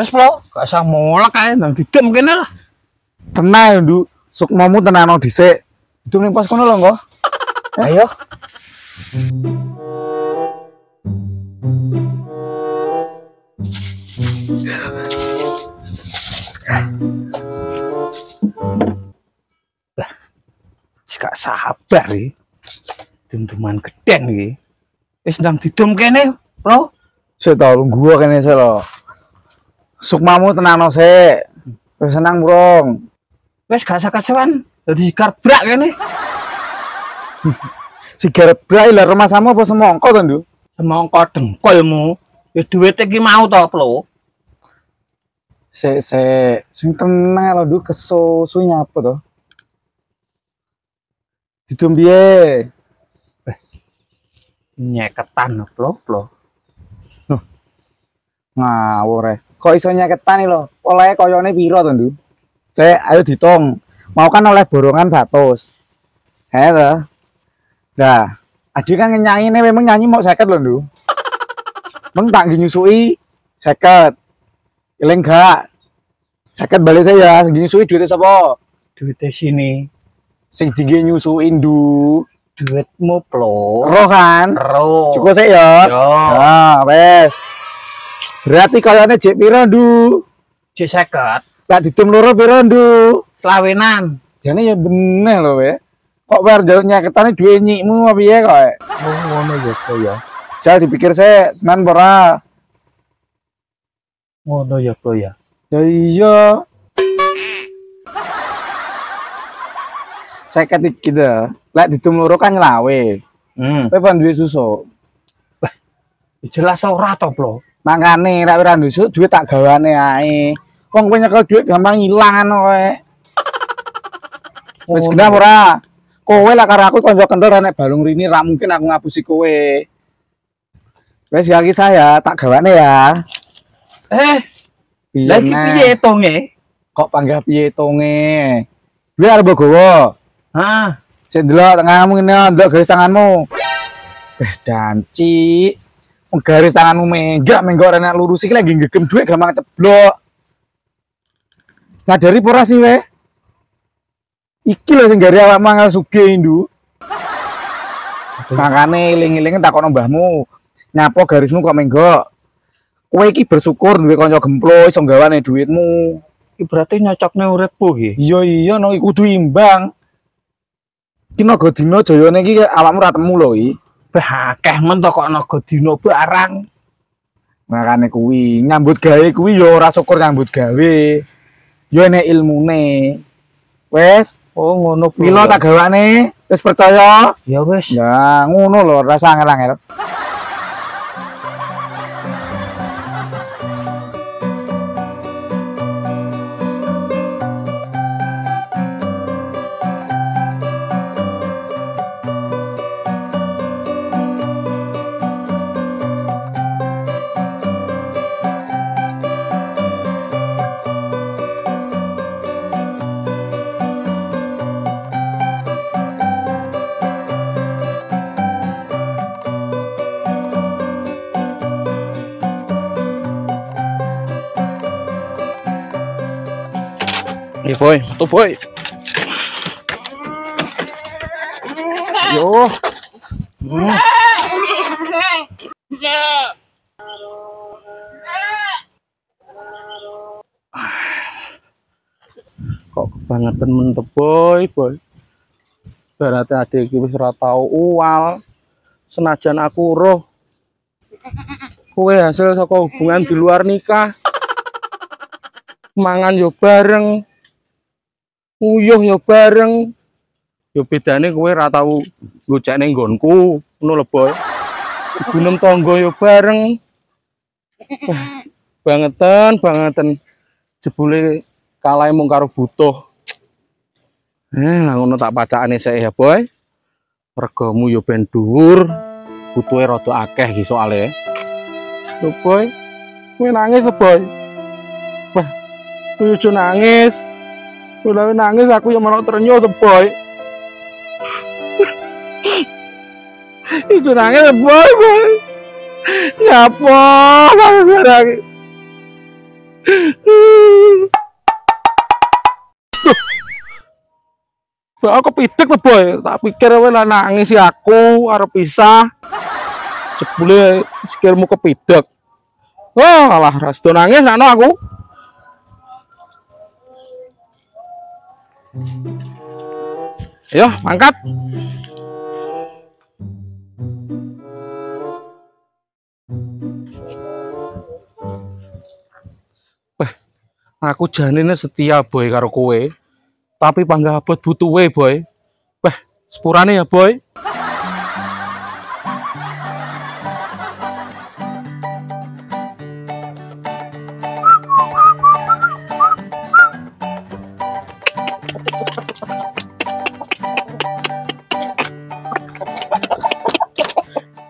Wes bro, gak usah molak kae nang didem kene lah. Tenang, Nduk. Sukmamu tenang dhisik. Itu ning pos kono lho, Nggo. Ayo. Lah, gak sabar iki. Dentuman gedhen iki. Wis nang didem kene, bro. Sik to gua kene sik lho. Sukmamu tenang sik. Wis senang, Bro. Wes gak usah kasewan, dadi karbrak kene. Sigar brai lah rumah sama apa semongko to, Nduk? Semongko dengkulmu. Wis duwit iki mau to, Bro. Sik sing tenang lho, Nduk, kesusu nyapa to? Didum piye? Nyeketan, Bro. Ngawur e. Kok iso nyeketan iki lho? Oleh koyone piro to, Nduk? Sik, ayo ditung. Mau kan oleh borongan 100. Saya to. Nah, adik kan nyanyine memang nyanyi mau 50 lho, Nduk. Meng tak nyusui 50. Eling gak? 50 balik saya, nyusui duitnya sapa? Duitnya sini. Sing tinggi nyusuin, Nduk. Duitmu, Bro. Roh kan? Roh. Cukup sih ya. Yo. Nah, wes. Berarti kayaknya jek piro, Nduk? Cek 50. Lek didum loro piro, Nduk? Lawenan. Jane ya bener lho, we. Kok bar jaluk nyaketane duwe nyikmu apa piye kok? Oh, ngono ya, Bro ya. Jal dipikir sik, tenan ora? Ngono ya, Bro ya. Ya iya. Saya ketik gitu. Lek didum loro kan nglawe. Kowe pan duwe susu. Jelas ora to, Bro. Makane lek ora duwe susu, duit tak gawane ae. Wong kowe nyekel duit gampang ilang kowe. Wis genah ora? Kowe lah karo aku kanca kendel nek balung rini ra mungkin aku ngapusi kowe. Wes lagi saya tak gawane ya. Lagi piye tonge? Kok panggah piye tonge? Duwe arep gowo. Heeh. Sik ndelok tanganmu ngene, ndelok garis tanganmu. Danci. Wong garis tanganmu menggak ora nek lurus iki lagi gegem duit gampang ceblok. Ngadari ora sih we? Iki lho sing gare awak mangal sugih, Nduk. Makane eling-eling takon mbahmu. Nyapa garismu kok menggok? Kowe iki bersyukur duwe kanca gemplo iso gawane duitmu. Iki berarti nyocokne uripku iki. Iya no kudu imbang. Iki naga dina jayane iki awakmu ra temu lho iki. Bah akeh men to kok naga dina barang. Makane kuwi nyambut gawe kuwi ya ora syukur nyambut gawe. Yo enek ilmune. Wes, oh ngono kuwi. Milo tak gawane, wis percaya? Ya wis. Ya ngono lho, rasa angel-angel. Boy, tuh boy. Yo. Kok kebangetan men boy. Berarti adik iki wis ora tau uwal. Senajan aku roh kowe hasil saka hubungan di luar nikah. Mangan yo bareng. Uyuh ya bareng. Ya bedane kowe ora tau gocekne nggonku, ngono lho, Boy. Gunem tangga ya bareng. Bangetan. Jebule kalahe mung karo butuh. Lah ngono tak pacakane sik ya, Boy. Regamu ya ben dhuwur, butuhe rada akeh iki soalé. Lho, Boy. Kowe nangis lho, Boy. Wah, kowe aja nangis. Udah nangis aku yang malah ternyuh tuh boy. Itu nangis boy. Nyapa lagi. Mbak aku pidek to, Boy. Tak pikir kowe lah nangis si aku arep pisah. Jebule sikilmu kepidek. Wah, alah ras do nangis sakno aku. Ayo, angkat. Wah, aku janine setia, Boy, karo kowe. Tapi panggah abot butuhe, Boy. Wah, sepurane ya, Boy.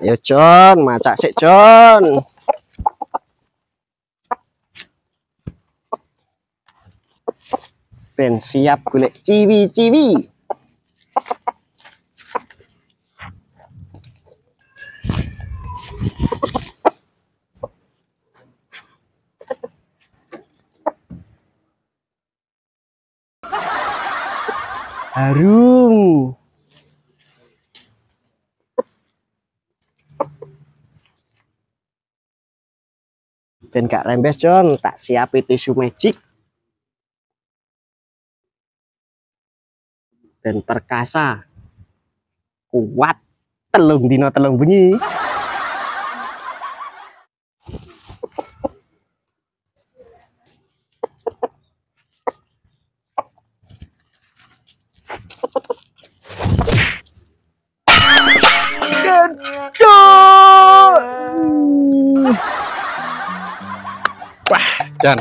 Ayo John, macak sik John. Ben siap golek ciwi-ciwi. Harum. Ben gak rembes John, tak siapi tisu magic. Dan perkasa kuat telung dino telung bunyi. Wah, Jan,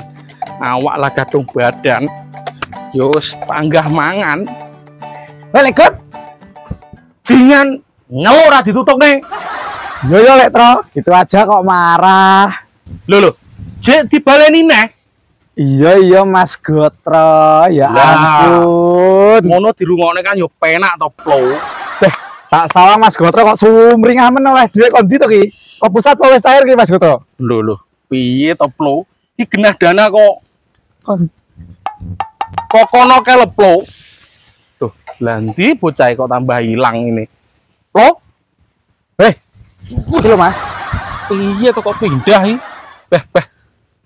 awak lah gadung badan. Yus panggah mangan. Lek Gut. Jingan nyelur ra ditutup nih. Yo yo Lek Tro, gitu aja kok marah. Lho, jek dibaleni neh. Iya Mas Gotro, ya Lah. ampun. Ngono dirungokne kan yo penak to, Plo. Tak salah Mas Gotro kok sumringah men oleh duit kon ndi to ki? Kok pusat apa wis cair ki Mas Gotro? Lho, piye to, Plo? Iki genah dana kok. Kon Kokono kelep, Plo. Tuh, lanti bocah kok tambah hilang ini. Plo, iki lho Mas. piye to kok pindah iki?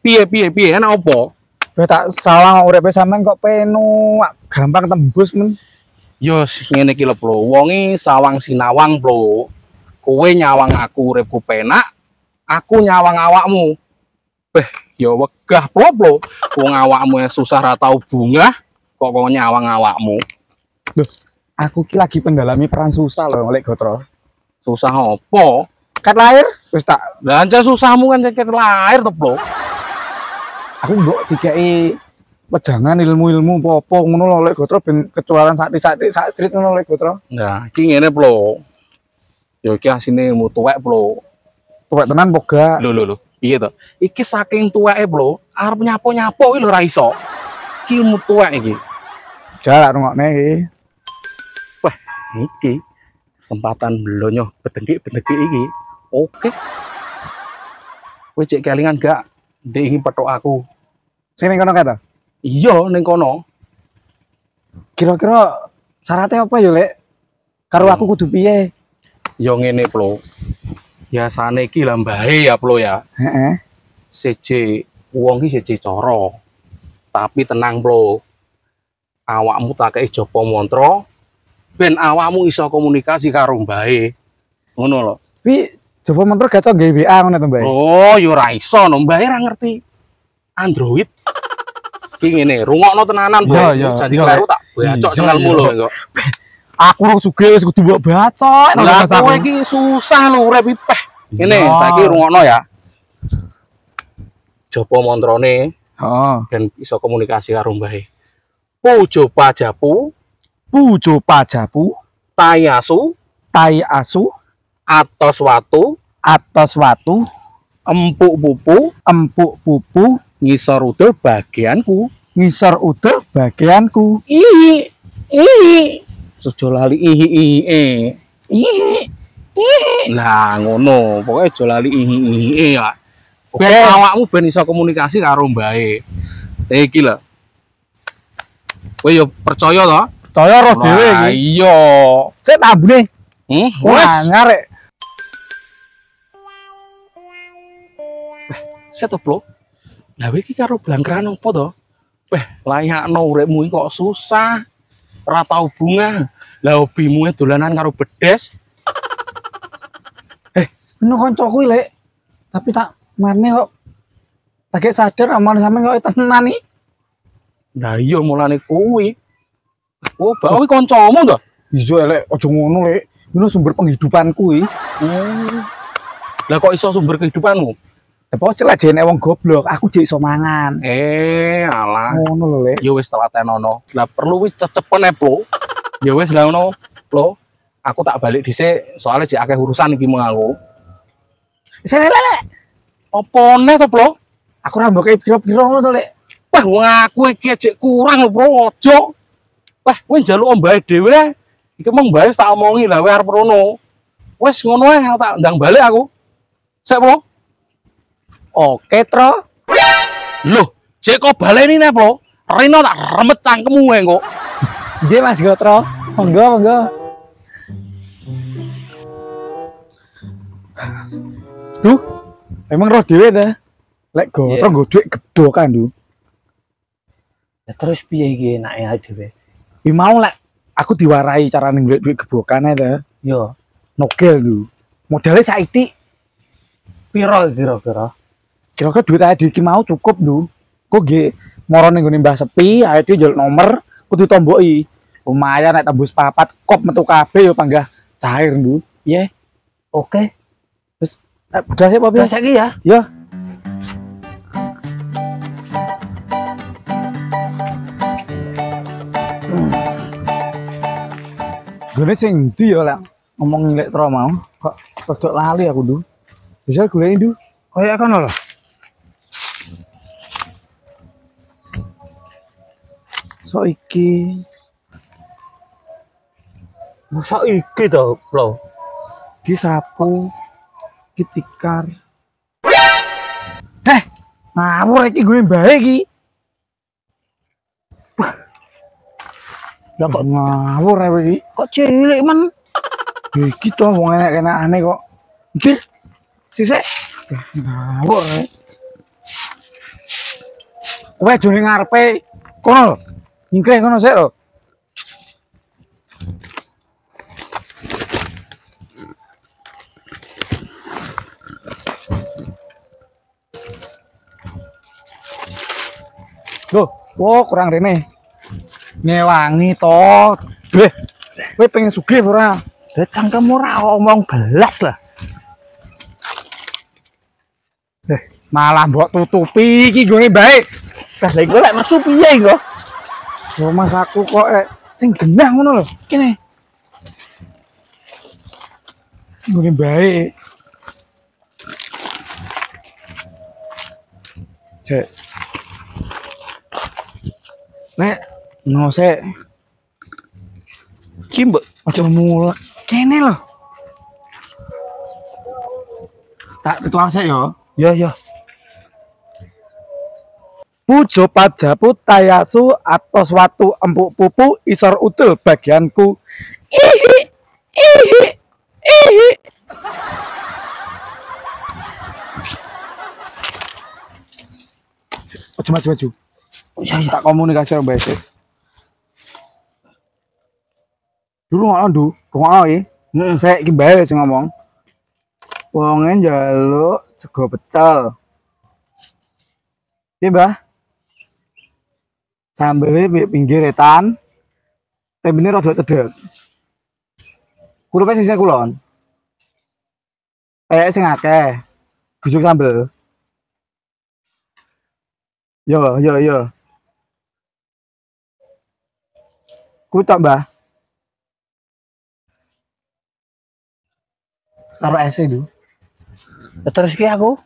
Piye enak opo? Tak salah uripe sampean kok penu gampang tembus men. Yo ngene iki lho, Plo. Wongi sawang sinawang, Plo. Kowe nyawang aku uripku penak, aku nyawang awakmu. Ya wegah, Plo. Wong awakmu yang susah ra tau bungah, kok nyawang awakmu. Aku ki lagi pendalami peran susah lho Lek Gotro. Susah opo? Kat lahir wis tak Lancar susahmu kan ceket lahir to, Plo. aku mbok dikei wejangan ilmu-ilmu apa ngono lho Lek Gotro ben ketularan sak trit ngono Lek Gotro. Nah, iki ngene, Plo. Ya iki asine ilmu tuwek, Plo. Tuwek tenan poga. Lho. Piye to? Iki saking tuweke, Plo, arep nyapo-nyapo iki lho ra iso. Iki ilmu tuwek iki. Jalak rungokne iki. Iki kesempatan belonyo bedengki iki. Oke. Kowe cek kelingan gak? Ndek iki petok aku. Sing ning kono kae to? Iya ning kono. Kira-kira syaratnya apa ya Lek? Karo aku kudu piye? Ya ngene, Plo. Biasane iki lah mbahe ya, Plo ya. Heeh. Seje wong iki seje cara. Tapi tenang, Plo. Awakmu tak kei japa mantra ben awakmu iso komunikasi karo mbahe. Ngono lho. Pi coba mentor gak gawe WA ngono to, Mbak? Oh, yo ra iso no, mbahe ra ngerti Android. Iki ngene, rungokno tenanan, Bro. Janji kleru tak bacok cengalmu lho kok. Aku lu sugih wis kudu mbok bacok. Lah kowe iki susah lho urip iki. Ngene, saiki rungokno ya. Japa mantrane Heeh. ben iso komunikasi karo mbahe. Pujo pajapu, Pujo pajapu, tayasu, tai asu, atos watu, atos watu, empuk pupu, empuk pupu, ngisor udo bagianku. ngisor uda bagianku. Ihi, Sujo lali ihi. Ih, Lah ngono, pokoknya aja lali ihi ya. Ben awakmu ben iso komunikasi karo mbae. Iki lho. Kowe yo percaya to? Percaya roh dhewe Lah iki. iya. Sik tambune. Wes. Ngarek. Set to, Bro. Lah iki karo blangkran opo to? Weh, layakno uripmu iki kok susah. Ora tau bunga. Lah hobimu dolanan karo bedes. Ono kancaku lek. Tapi tak marne kok lagi sadar aman sampe kok tenan iki. Lah iya mulane kuwi. Oh, bae kancamu to? Iya lek aja ngono lek. Ini sumber penghidupanku iki. Lah kok iso sumber kehidupanmu? Apa celak jene wong goblok, aku jek iso mangan. Alah. Ngono lho lek. Ya wis telatenono. Lah perlu wis cecepen Plo. Ya wis lah ngono, Plo. Aku tak balik dhisik soalnya jek akeh urusan iki mau aku. Lek. Apa neh to, Plo? Aku ra mbok piro-piro ngono to lek. Wah, wong aku iki jek kurang lho, Bro. Ojo. Wah, kowe njaluk ombahe dhewe. Iki mong bae tak omongi lah kowe arep rono. Wis ngono ae tak ndang balik aku. Sik, Plo. Oke, Tro. Loh, jek kok baleni nih, Bro. Rino tak remet cangkemmu kok. Nggih, Mas Gotro. Monggo. Duh, emang roh dhewe ta? Lek Gotro nggo dhuwit gedokan, Duh. Ya terus piye iki enake dhewe? Wi mau lek aku diwarai carane golek dhuwit gebokane ta. Yo, Nogel, Duh. Modalnya saiki piro kira-kira? kira-kira duit ae iki mau cukup, Duh. Kok nggih moro ning gone Mbah Sepi, ae dhewe njaluk nomor, kudu tomboki. Lumayan nek tembus 4 kop metu kabeh yo panggah cair, Duh. Piye? Oke, Wis budal sik apa piye? udah saiki ya. Yo. Gone sing ndi yo lek ngomong lek tro mau, kok rodok lali aku, Duh. Bisa goleki, Duh. Kayak kono lho. So iki Masa iki to, Bro? iki sapu, iki tikar. Ngawur iki gue bae iki. Lah kok Ngawur ae iki. kok cilik men? Iki to wong enak-enakane kok. Mikir. Sisik. Ngawur ae. Kowe jone ngarepe kono. Nyingkreh kono sik lho. Loh, wo kurang rene. Ngewangi to. Beh, kowe pengen sugih ora? Lah cangkemmu ora omong belas lah. Malah mbok tutupi iki gone bae. Lah lha iku lek mesu piye iku? Yo Mas aku kok sing genah ngono lho. Kene. Gone bae. Cek. Nek no sik. Ki mbok Aja mulai. Kene lho. Tak ritual sik yo. yo. Pujo pajapu tayasu atos watu empuk pupu isor udul bagianku. Ihi. Maju. Ya, tak komunikasi sama Mbak Esik. Dulu ngono iki. Saya iki Mbak sing ngomong. Wonge njaluk sego pecel. Iya, Mbah. Sambelnya pinggir etan. Tembene rada cedhek. Kurupe sisih kulon. Sing akeh. Gujug sambel. Yo. Ku tak, Mbah. Taruh ese dulu. Terus ki aku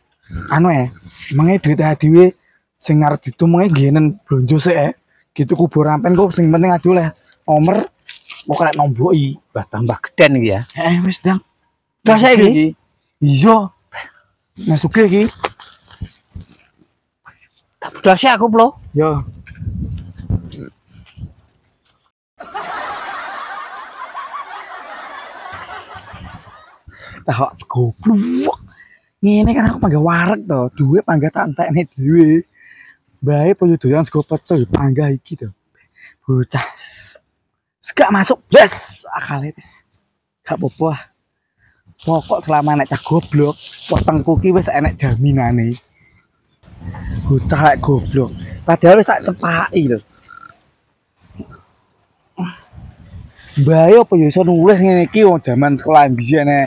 Anu emangnya duit dhewe sing ngarep ditumenge ngenen blonjo sik gitu kubur rampen kok sing penting adu lah nomor kok karek nomboki. bah tambah geden iki ya. Wis Dang. Dah saiki? Iya. Nah sugih iki. Budal sih aku, Bro. Yo. Tahu goblok. Ngene kan aku panggah wareg to, duwe panggah tak entekne dhewe. Bae poyo doyan sego pecel panggah iki to. Bocah. Gak masuk blas akale wis. Gak apa-apa. Pokok selama nek cah goblok, wetengku ki wis enek jaminane. Bocah lek goblok. Padahal wis tak cepaki lho. Bae apa ya iso nulis ngene iki wong jaman sekolah mbiyen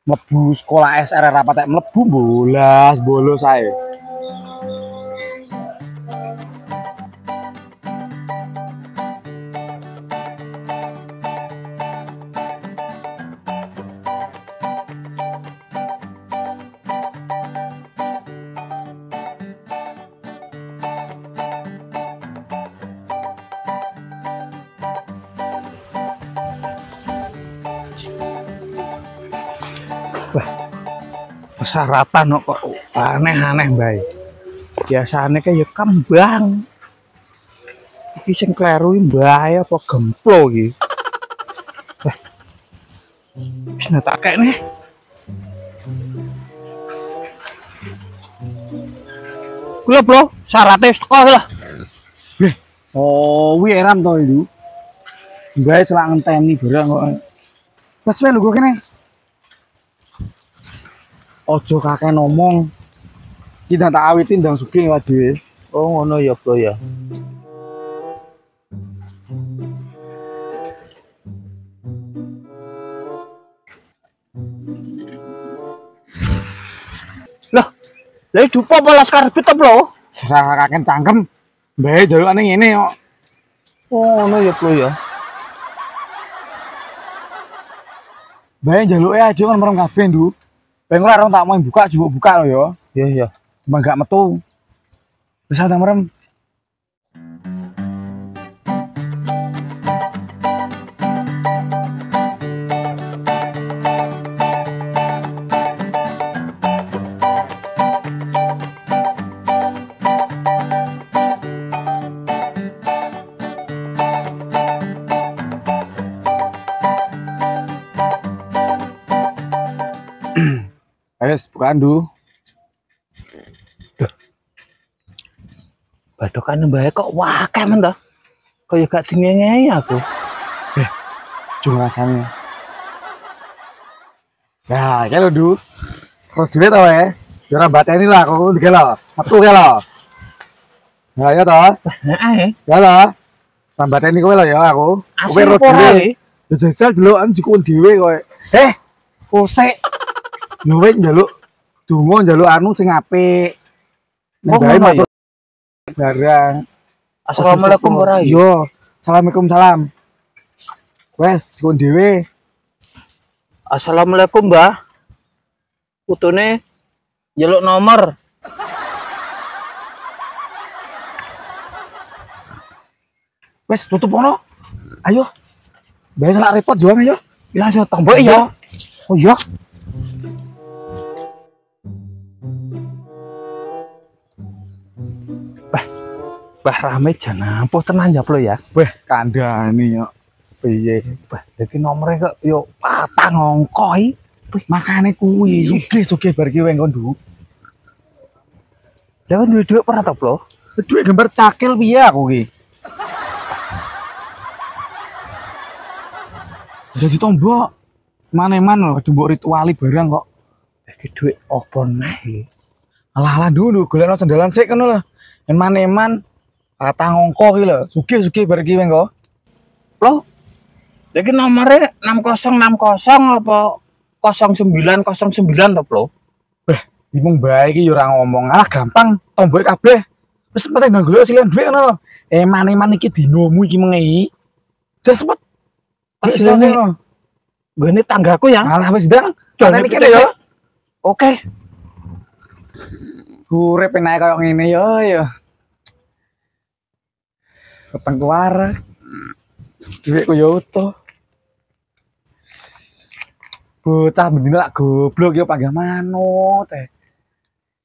mlebu sekolah SR rapat mlebu bolos ae. Persyaratan kok aneh-aneh bae. Biasane kayak ya kembang. Iki sing kleru mbae apa gemplo iki. Wis tak kene. Kula, Bro, syaratnya teko lah. Oh, wi eram to itu. Bae selak ngenteni barang kok. Wes wae lho kene. Ojo kakek ngomong. Kita tak awitin ndang sugih wae dhewe. Oh, ngono ya, Bro ya. Lah, lha dupa apa laskar bit, Bro? Serah kakek cangkem. Bae jalukane ngene kok. Oh, ngono ya, Bro ya. Bae jaluke aja kan merem kabeh, Ndu. Pengen ora tak mau buka juga buka lo ya. Iya, iya. Cuma gak metu. Bisa tak merem. Wes bukaan Du. Badokane mbae kok wakeh men to. Kaya gak dingengei aku. Cuma rasanya. Nah, ya lo Du. Kok duit tau ya? Jora bateni lah kok iki lho. Metu ke lho. Nah, ya toh. Heeh. Ya toh. Sambateni kowe lho ya aku. Kowe ro dhewe. Ya jajal delokan jikun dhewe kowe. Kosek. Yo wis njaluk donga njaluk anu sing apik. Nek bae matur barang. Assalamualaikum ora ya. Yo. Assalamualaikum salam. Wes jikun dhewe. Assalamualaikum, Mbah. Putune njaluk nomor. Wes tutup ono. Ayo. Bae salah repot juang ayo. Langsung tombol ya. Oh iya. Bah rame jan apa tenan ya, Bro ya. Weh, kandhane yo. Piye? Bah, iki nomere kok yo patang angka iki. Makane kuwi sugih-sugih bar ki weng kondu. Lah kan duwe ora to, Bro? Duit gambar cakil piye aku ki? Jadi tombok. Maneman lho mbok rituali barang kok. Iki duit opo neh? Alah dulu golekno sendalan sik ngono lho. Eman-eman patang angka ki lho. Sugih-sugih bar ki weng kok. Loh. Iki nomere 6060 apa 0909 to, Bro? Bingung bae iki yo ora ngomong. Alah gampang tomboke kabeh. Wis penting nang golek silian dhuwit ngono lho. Eman-eman iki dinomu iki mengi. Cepet. Tak silane ngono. Gene tanggaku ya. Alah wis ndang. Pateni kene yo. Oke. Urip enak koyo ngene yo. Keteng kuwar. Dhuwitku yo utuh. Bocah bendina lak goblok yo panggah manut teh.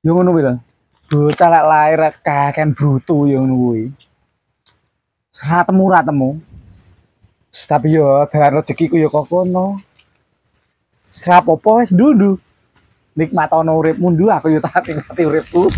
Yo ngono kuwi lho. bocah lek lair kaken brutu yo ngono kuwi. Ra temu. Tapi yo dalan rezekiku yo kok kono. Srapopo wis ndudu. Nikmatono uripmu ndu aku yo tak nikmati uripku.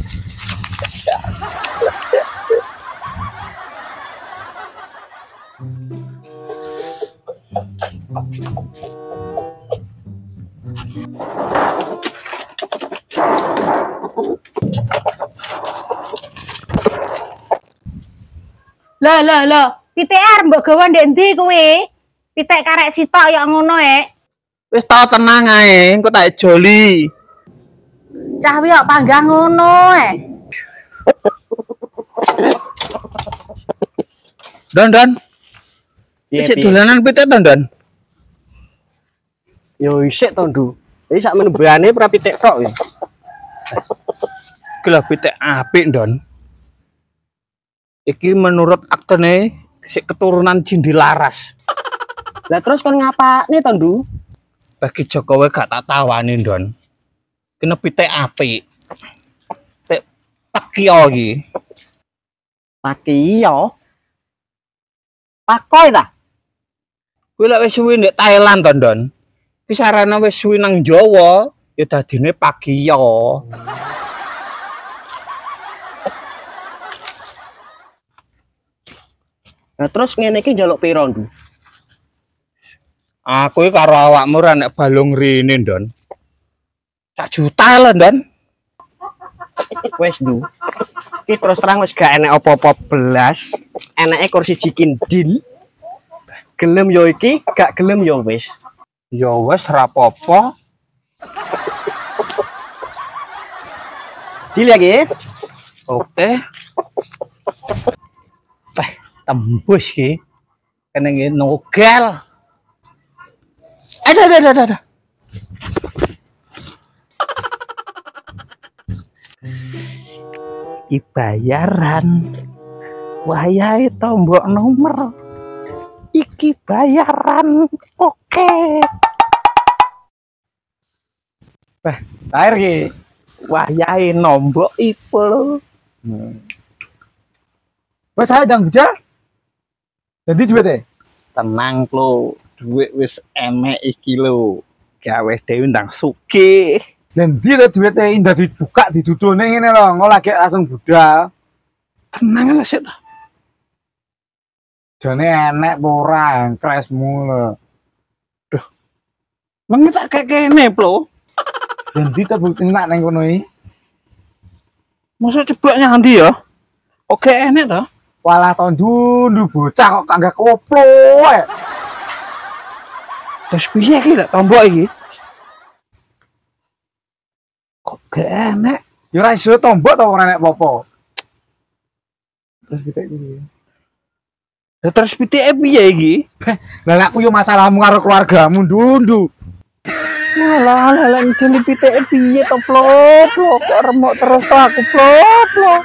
Lah, pitik mbok gawa ndek ndi kuwi? Pitik karek sitok ya ngono Wis tau tenang ae, engko tak joli. Cah wi kok panggah ngono Don. Piye, Isik piye? dolanan pitik to, Don? Yo isik to, Ndu. Iki sak menembane pra pitik tok ya. Iki lho pitik apik, Don. Iki menurut aktene sik keturunan Cindi Laras. Lah terus kon ngapakne to, Ndu? Bagi Jokowi gak tak tawani, Don. Kena pitik apik. Pitik pakio iki. Pakiyo. Pakoy ta? Kuwi lek wis suwi ndek Thailand to, Don. Ki sarana wis suwi nang Jawa, ya dadine pakio. Nah terus ngene iki njaluk piro, Ndu? Aku iki karo awakmu ra nek balung rene, Don. 1 juta lho, Don. Wes, Ndu. Iki terus terang wis gak enek apa-apa belas. Eneke kursi cikin deal. Gelem yo iki, gak gelem yo wis. Ya wis ra apa-apa. Deal lagi. Oke. Tembus ki. Kene iki nogel. Ada. Iki bayaran. Wayahe tombok nomor. Iki bayaran. Oke. Air ki. Wayahe nombok iku lho. Wes ae ndang bujal. Dadi duwite. Tenang lho, duit wis enek iki lho. Gawe dhewe ndang sugih. Lah ndi to duwite indah dibuka didudune ngene lho, engko lagi langsung budal. Tenang lah sik. Jane enek apa ora kresmu lho. Mengi tak kayak kene, Plo. Lah ndi to bukti nak nang kono iki? Masa cebloknya nanti ya? Oke, enek toh. Walah to ndundu bocah kok kagak koplo ae. Terus piye iki lek tombok iki? Kok gak enek? Ya ora iso tombok to ora enek apa-apa. Terus kita iki. Ya terus pitike piye iki? Lah aku yo masalahmu karo keluargamu ndundu. Walah, lek jeli pitike piye to, Plo? Kok remuk terus to aku, Plo.